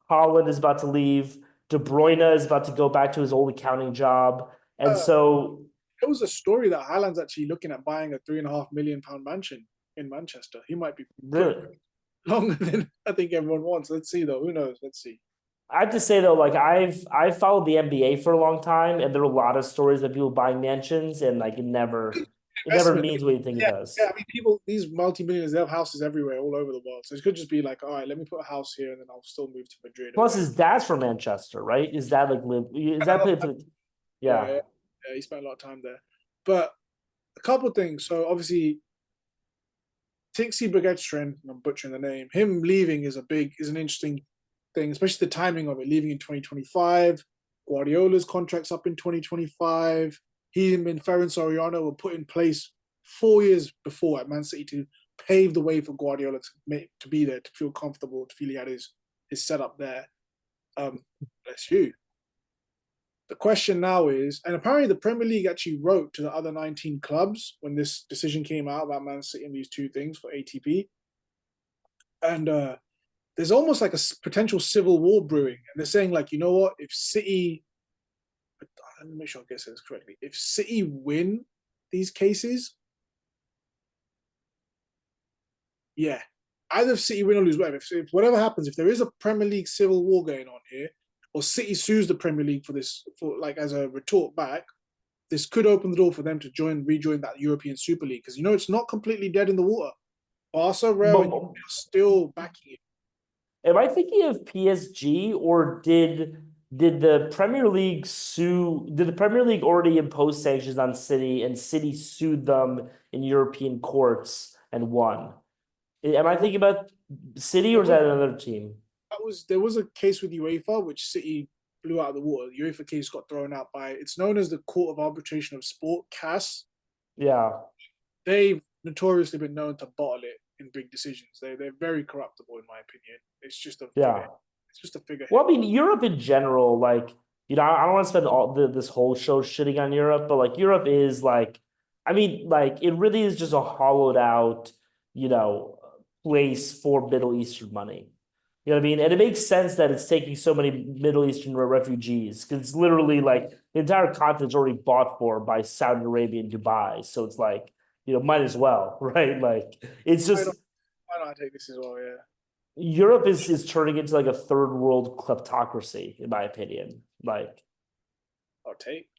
Holland is about to leave, De Bruyne is about to go back to his old accounting job, and so There was a story that Haaland's actually looking at buying a £3.5 million mansion in Manchester. He might be really. longer than I think everyone wants. Let's see, though. Who knows? Let's see. I have to say though, like, I've followed the NBA for a long time, and there are a lot of stories of people buying mansions, and, like, it never Investment. means what you think it Yeah, does. yeah. I mean, people, these multi-millionaires, they have houses everywhere, all over the world. So it could just be like, all right, let me put a house here, and then I'll still move to Madrid or Plus, whatever. his dad's from Manchester, right? His dad like live. Is that play for the? Yeah, Yeah, yeah, yeah. He spent a lot of time there. But a couple of things. So obviously, Tixi Bergstrand, I'm butchering the name. Him leaving is an interesting thing, especially the timing of it. Leaving in 2025. Guardiola's contract's up in 2025. He and Ferran Soriano were put in place 4 years before at Man City to pave the way for Guardiola to be there, to feel comfortable, to feel he had his setup there. Bless you. The question now is, and apparently the Premier League actually wrote to the other 19 clubs when this decision came out about Man City and these two things for ATP. And there's almost like a potential civil war brewing. And they're saying, like, you know what? If City, let me make sure I get this correctly. If City win these cases, yeah, either if City win or lose, whatever. If whatever happens, if there is a Premier League civil war going on here, or City sues the Premier League for this, for like as a retort back, this could open the door for them to rejoin that European Super League, because it's not completely dead in the water. Barca, Real, and are still backing it. am I thinking of PSG, or did the Premier League sue? Did the Premier League already impose sanctions on City, and City sued them in European courts and won? Am I thinking about City, or is that another team? There was a case with UEFA which City blew out of the water. The UEFA case got thrown out by, it's known as the Court of Arbitration of Sport, CAS. Yeah. They've notoriously been known to bottle it in big decisions. They're very corruptible, in my opinion. It's just a Yeah. It's just a figure. Well, I mean, Europe in general, like, I don't want to spend this whole show shitting on Europe, but, like, Europe is like, I mean, like, it really is just a hollowed out, you know, place for Middle Eastern money. You know what I mean? And it makes sense that it's taking so many Middle Eastern refugees, because it's literally like the entire continent's already bought for by Saudi Arabia and Dubai. So it's like, might as well, right? Like, it's Why just not take this as well? Yeah. Europe is turning into like a third world kleptocracy, in my opinion. Like, I'll take.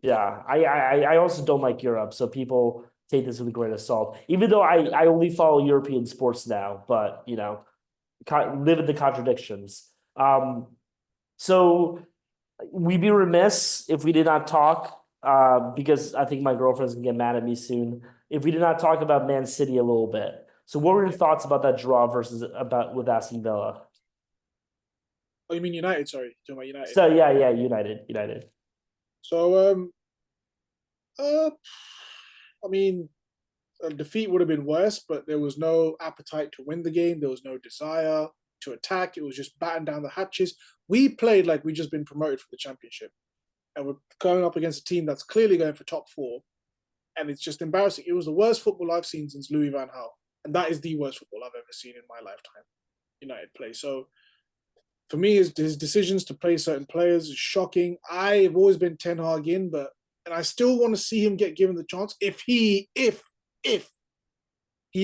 yeah, I also don't like Europe, so people take this with a grain of salt. Even though I only follow European sports now, but live in the contradictions. So we'd be remiss if we did not talk, because I think my girlfriend's gonna get mad at me soon, if we did not talk about Man City a little bit. So what were your thoughts about that draw with Aston Villa? Oh, you mean United? Sorry, talking about United. So yeah, United. So Uh, I mean, a defeat would have been worse, but there was no appetite to win the game. There was no desire to attack. It was just batten down the hatches. We played like we just been promoted for the championship, and we're going up against a team that's clearly going for top four, and it's just embarrassing. It was the worst football I've seen since Louis van Gaal, and that is the worst football I've ever seen in my lifetime. United play. So for me, his decisions to play certain players is shocking. I've always been Ten Hag in, but and I still want to see him get given the chance if he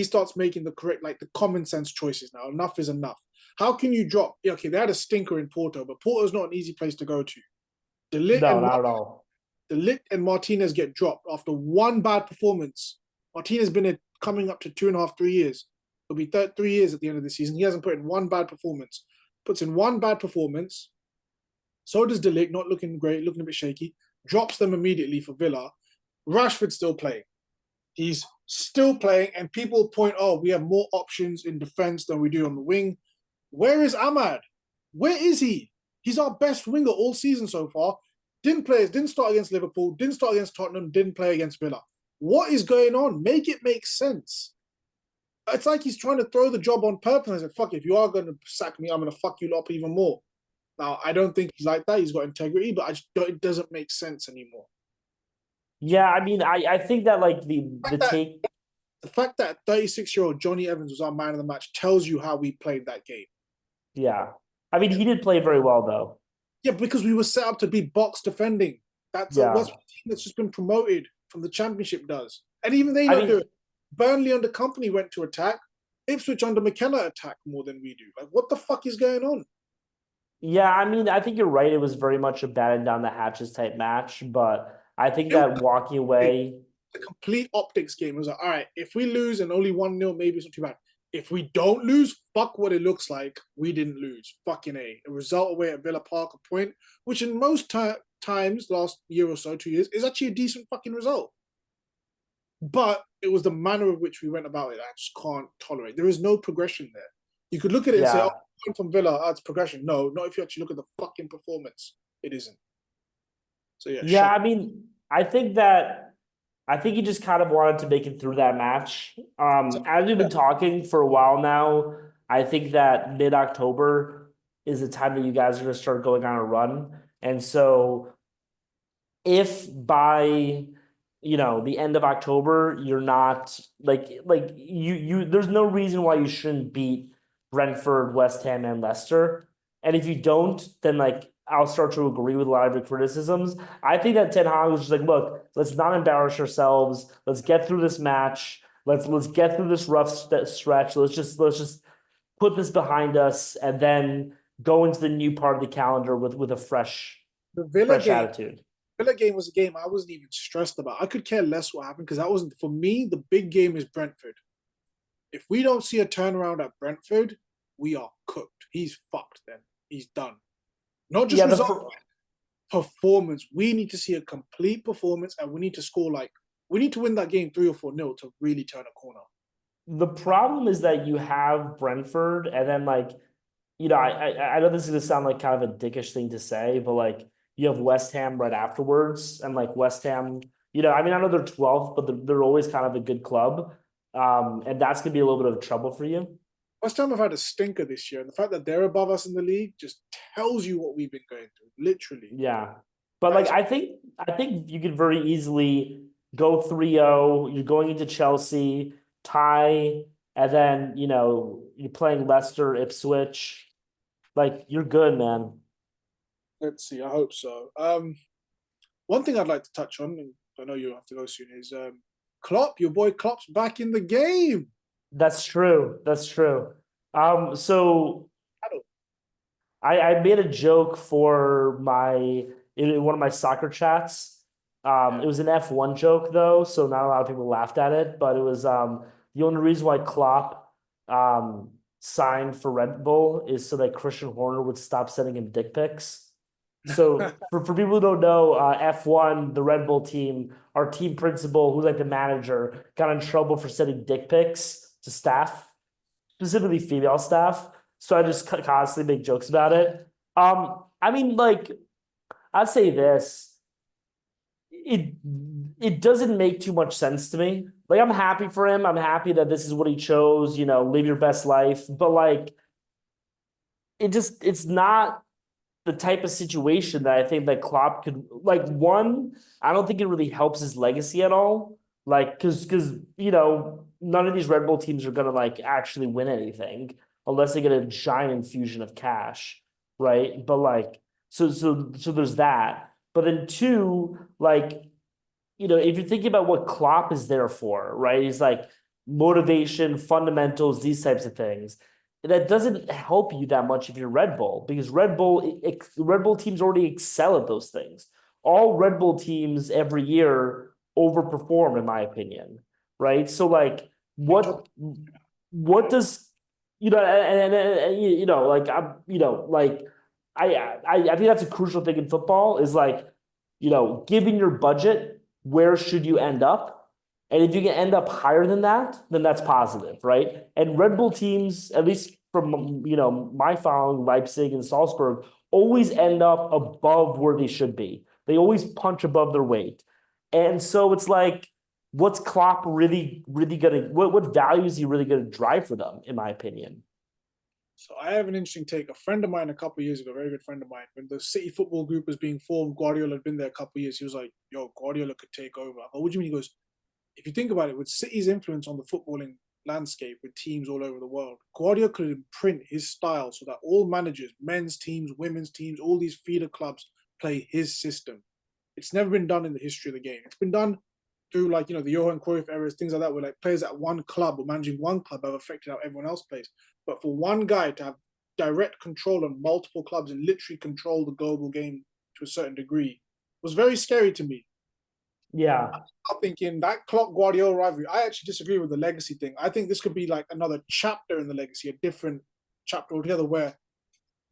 starts making the correct, like the common sense choices now. Enough is enough. How can you drop? Yeah, okay, they had a stinker in Porto, but Porto's not an easy place to go to. No, not at all. De Ligt and Martinez get dropped after one bad performance. Martinez has been coming up to 2.5, 3 years. It'll be 3 years at the end of the season. He hasn't put in one bad performance. Puts in one bad performance. So does De Ligt, not looking great, looking a bit shaky. Drops them immediately for Villa. Rashford's still playing. He's still playing, and people point, oh, we have more options in defense than we do on the wing. Where is Ahmad? Where is he? He's our best winger all season so far. Didn't start against Liverpool, didn't start against Tottenham, didn't play against Villa. What is going on? Make it make sense. It's like he's trying to throw the job on purpose. I said, fuck, if you are going to sack me, I'm going to fuck you up even more. Now, I don't think he's like that. He's got integrity, but it doesn't make sense anymore. Yeah, I mean, I think that like The fact that 36-year-old Johnny Evans was our man of the match tells you how we played that game. yeah. I mean, he did play very well though. Yeah, because we were set up to be box defending. That's Yeah. what a team that's just been promoted from the championship does. And even they I don't mean, do it. Burnley under Company went to attack. Ipswich under McKenna attack more than we do. Like, what the fuck is going on? yeah, I mean, I think you're right. It was very much a batten down the hatches type match, but I think It was that walking away, a complete optics game. It was like, all right, if we lose and only 1-0, maybe it's not too bad. If we don't lose, fuck what it looks like. We didn't lose. Fucking A. A result away at Villa Park, a point, which in most times, last year or so, 2 years, is actually a decent fucking result. But it was the manner of which we went about it I just can't tolerate. There is no progression there. You could look at it and say, yeah, oh, from Villa, it's progression. No, not if you actually look at the fucking performance. It isn't. So yeah, yeah. shock. I mean, I think he just kind of wanted to make it through that match. As we've been talking for a while now, I think that mid-October is the time that you guys are going to start going on a run. And so if by the end of October you're not like you there's no reason why you shouldn't beat Brentford, West Ham, and Leicester. And if you don't, then like I'll start to agree with a lot of your criticisms. I think that Ten Hag was just like, look, let's not embarrass ourselves. Let's get through this match. Let's get through this rough stretch. Let's just put this behind us and then go into the new part of the calendar with a The Villa fresh game attitude. Villa game was a game I wasn't even stressed about. I could care less what happened because that wasn't for me. The big game is Brentford. If we don't see a turnaround at Brentford, we are cooked. He's fucked. Then he's done. Not just Yeah, result, performance. We need to see a complete performance, and we need to score we need to win that game 3 or 4-0 to really turn a corner. the problem is that you have Brentford, and then like I know this is gonna sound like kind of a dickish thing to say, but like you have West Ham right afterwards, and like West Ham, I mean I know they're 12th, but they're always kind of a good club, and that's gonna be a little bit of trouble for you. West Ham have had a stinker this year, and the fact that they're above us in the league just tells you what we've been going through. Literally, Yeah, but like I think you could very easily go 3-0. You're going into Chelsea, tie, and then you're playing Leicester, Ipswich. Like you're good, man. let's see. I hope so. One thing I'd like to touch on, and I know you have to go soon, is Klopp. Your boy Klopp's back in the game. That's true. That's true. So I made a joke for in one of my soccer chats. It was an F1 joke though, so not a lot of people laughed at it, but it was the only reason why Klopp signed for Red Bull is so that Christian Horner would stop sending him dick pics. So for people who don't know, F1, the Red Bull team, our team principal, who's like the manager, got in trouble for sending dick pics to staff, specifically female staff. So I just constantly make jokes about it. I mean, like, I'd say this. it it doesn't make too much sense to me. Like I'm happy for him. I'm happy that this is what he chose, live your best life. But like it's not the type of situation that I think that Klopp could like one, I don't think it really helps his legacy at all. Like because none of these Red Bull teams are gonna like actually win anything unless they get a giant infusion of cash, right? But like so there's that. But then two, like if you're thinking about what Klopp is there for, right? He's like motivation, fundamentals, these types of things. That doesn't help you that much if you're Red Bull because Red Bull teams already excel at those things. All Red Bull teams every year overperform, in my opinion, right? So like, what does like I think that's a crucial thing in football is like given your budget, where should you end up? And if you can end up higher than that, then that's positive, right? And Red Bull teams, at least from my following, Leipzig and Salzburg, always end up above where they should be. They always punch above their weight. And so it's like, what's Klopp really gonna what value is he really gonna drive for them, in my opinion? So I have an interesting take. A friend of mine a couple of years ago, a very good friend of mine, when the City football group was being formed, Guardiola had been there a couple of years. He was like, "Yo, Guardiola could take over." I go, "What do you mean?" He goes, "If you think about it, with City's influence on the footballing landscape, with teams all over the world, Guardiola could imprint his style so that all managers, men's teams, women's teams, all these feeder clubs play his system. It's never been done in the history of the game. It's been done through like the Johan Cruyff eras, things like that, where like players at one club or managing one club have affected how everyone else plays. But for one guy to have direct control on multiple clubs and literally control the global game to a certain degree was very scary to me. Yeah. I'm thinking that Klopp Guardiola rivalry. I actually disagree with the legacy thing. I think this could be like another chapter in the legacy, a different chapter altogether. Where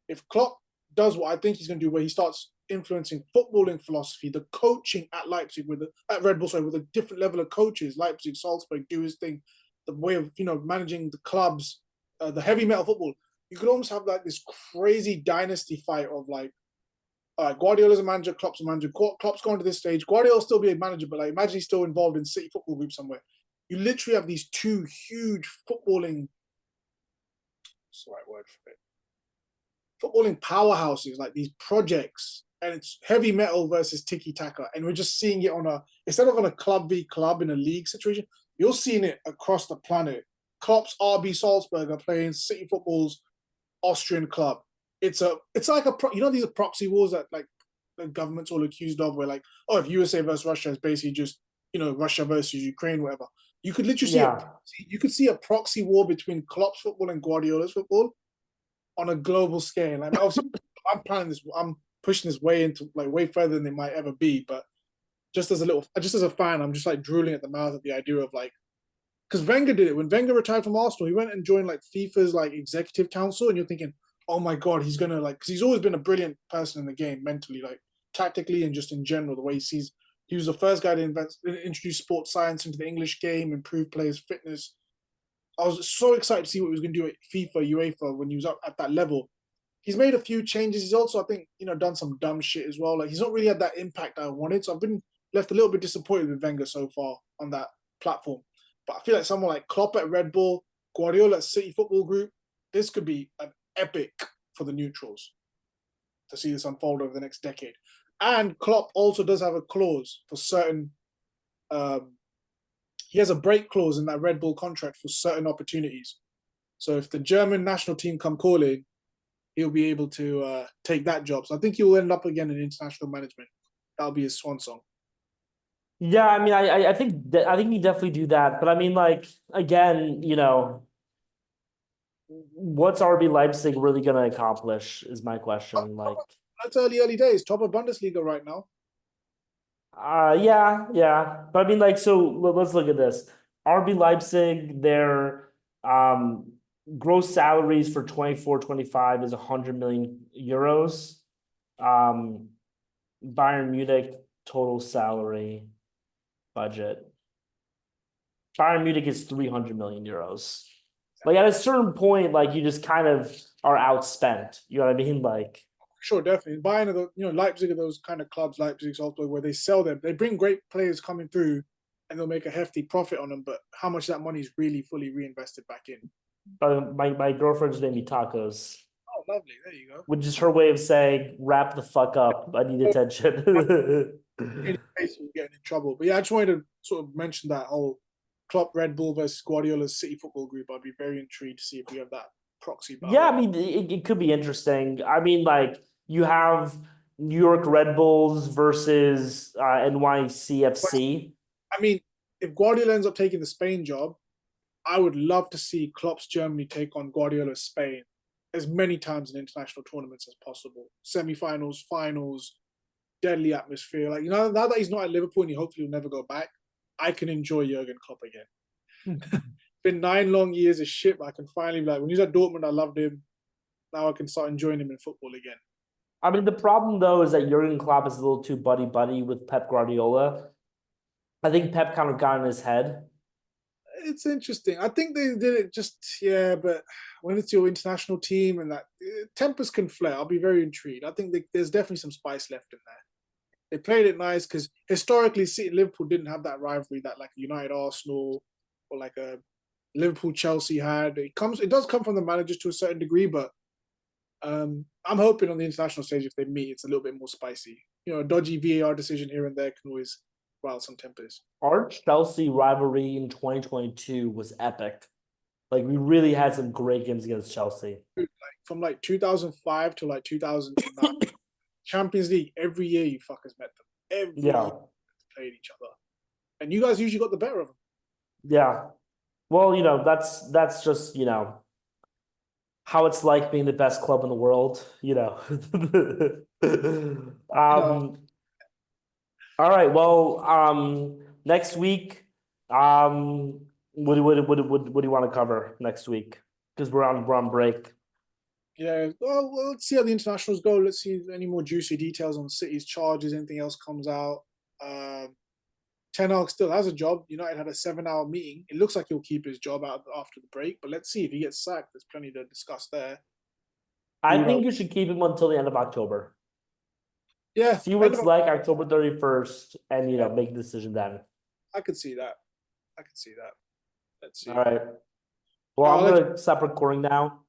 if Klopp does what I think he's going to do, where he starts influencing footballing philosophy, the coaching at Leipzig at Red Bull, sorry, with a different level of coaches, Leipzig, Salzburg, do his thing, the way of managing the clubs, the heavy metal football. You could almost have like this crazy dynasty fight of like, all right, Guardiola's a manager, Klopp's a manager. Klopp's gone to this stage. Guardiola'll still be a manager, but like imagine he's still involved in City football group somewhere. You literally have these two huge footballing. What's the right word for it? Footballing powerhouses, like these projects, and it's heavy metal versus tiki taka, and we're just seeing it instead of on a club v club in a league situation, you're seeing it across the planet. Klopp's RB Salzburg are playing City Football's Austrian club. It's like these are proxy wars that like the government's all accused of, where like, oh, if USA versus Russia is basically just Russia versus Ukraine, whatever. You could literally see a proxy war between Klopp's football and Guardiola's football on a global scale. Like obviously, I'm planning this. I'm pushing this way into like way further than it might ever be. But just as a fan, I'm just like drooling at the mouth at the idea of like, because Wenger did it when Wenger retired from Arsenal. He went and joined like FIFA's like executive council, and you're thinking, oh my god, he's gonna like, because he's always been a brilliant person in the game, mentally, like tactically and just in general, the way he sees. He was the first guy to introduce sports science into the English game, improve players' fitness. I was so excited to see what he was going to do at FIFA, UEFA when he was up at that level. He's made a few changes. He's also, I think, done some dumb shit as well. Like he's not really had that impact I wanted. So I've been left a little bit disappointed with Wenger so far on that platform. But I feel like someone like Klopp at Red Bull, Guardiola at City Football Group, this could be an epic for the neutrals to see this unfold over the next decade. And Klopp also does have a clause for certain he has a break clause in that Red Bull contract for certain opportunities. So if the German national team come calling, he'll be able to take that job. So I think he'll end up again in international management. That'll be his swan song. Yeah, I mean, I think that I think you definitely do that, but I mean, like again, what's RB Leipzig really going to accomplish is my question. Like, that's early days. Top of Bundesliga right now. yeah, but I mean, like, so let's look at this. RB Leipzig, their gross salaries for 24-25 is 100 million euros. Bayern Munich total salary budget. Bayern Munich is 300 million euros. Like at a certain point, like you just kind of are outspent. You know what I mean? Like Sure, definitely. Bayern are the, Leipzig are those kind of clubs, Leipzig, Salzburg, where they sell them. They bring great players coming through, and they'll make a hefty profit on them. But how much of that money is really fully reinvested back in? My girlfriend's name is Tacos, Oh, lovely. There you go. which is her way of saying wrap the fuck up. I need attention. In case you're getting in trouble. But yeah, I just wanted to sort of mention that whole Klopp Red Bull versus Guardiola's City Football Group. I'd be very intrigued to see if we have that proxy Yeah, battle. I mean, it could be interesting. I mean, like you have New York Red Bulls versus NYCFC. I mean, if Guardiola ends up taking the Spain job, I would love to see Klopp's Germany take on Guardiola's Spain as many times in international tournaments as possible. Semi-finals, finals, deadly atmosphere. Like, now that he's not at Liverpool and he hopefully will never go back, I can enjoy Jurgen Klopp again. Been 9 long years of shit, but I can finally be like, when he was at Dortmund, I loved him. Now I can start enjoying him in football again. I mean, the problem though is that Jurgen Klopp is a little too buddy with Pep Guardiola. I think Pep kind of got in his head. It's interesting. I think they did it but when it's your international team and that tempers can flare, I'll be very intrigued. I think there's definitely some spice left in there. They played it nice because historically, City and Liverpool didn't have that rivalry that like United Arsenal or like a Liverpool Chelsea had. It does come from the managers to a certain degree, but I'm hoping on the international stage if they meet, it's a little bit more spicy. A dodgy VAR decision here and there can always rile some tempers. Our Chelsea rivalry in 2022 was epic. Like we really had some great games against Chelsea. From like 2005 to like 2009, Champions League, every year you fuckers met them. Every year played each other. And you guys usually got the better of them. Yeah. Well, that's just, how it's like being the best club in the world, All right. Well, next week, what do you want to cover next week? Because we're on break. Yeah. Well, let's see how the internationals go. Let's see if any more juicy details on City's charges. Anything else comes out. Ten Hag still has a job. United had a 7-hour meeting. It looks like he'll keep his job out after the break, but let's see if he gets sacked. There's plenty to discuss there. I think you should keep him until the end of October. Yeah. See what it's like October 31st and, make a decision then. I could see that. Let's see. All right. Well, I'm going to stop recording now.